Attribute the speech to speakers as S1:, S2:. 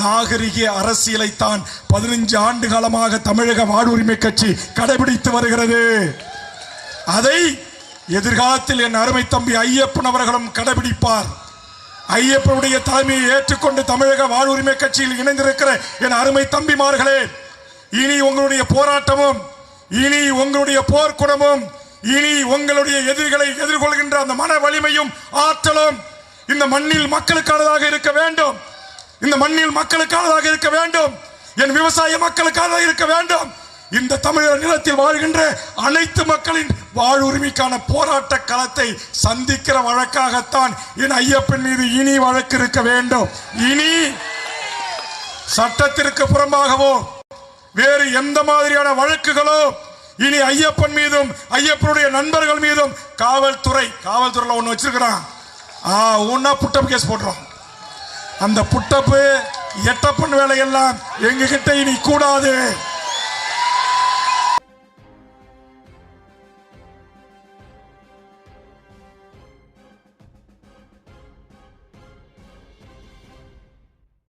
S1: நாகரிக அரசியலைத்தான் 15 ஆண்டு காலமாக தமிழக வாழ்வுரிமை கட்சி கடைபிடித்து வருகிறது. அதை எதிர்காலத்தில் என் அருமை தம்பி ஐயப்பன் அவர்களும் கடைபிடிப்பார். ஐயப்பனுடைய தலைமையை ஏற்றுக்கொண்டு தமிழக வாழ்வுரிமை கட்சியில் இணைந்திருக்கிற என் அருமை தம்பிமார்களே, இனி உங்களுடைய போராட்டமும், இனி உங்களுடைய போர்க்குணமும், இனி உங்களுடைய எதிரிகளை எதிர்கொள்கின்ற அந்த மன வலிமையும் ஆற்றலும் இந்த மண்ணில் மக்களுக்கானதாக இருக்க வேண்டும். இந்த மண்ணில் மக்களுக்கானதாக இருக்க வேண்டும். என் விவசாய மக்களுக்கானதாக இருக்க வேண்டும். இந்த தமிழர் நிலத்தில் வாழ்கின்ற அனைத்து மக்களின் வாழ்வுரிமைக்கான போராட்ட களத்தை சந்திக்கிற வழக்காகத்தான் என் ஐயப்பன் மீது இனி வழக்கு இருக்க வேண்டும். இனி சட்டத்திற்கு புறம்பாகவோ வேறு எந்த மாதிரியான வழக்குகளோ இனி ஐயப்பன் மீதும் ஐயப்பனுடைய நண்பர்கள் மீதும் காவல்துறையில ஒண்ணு வச்சிருக்கிறான். ஒன்னா புட்டப் கேஸ் போடுறோம். அந்த புட்டப்பு எட்டப்பன் வேலையெல்லாம் எங்க கிட்ட இனி கூடாது.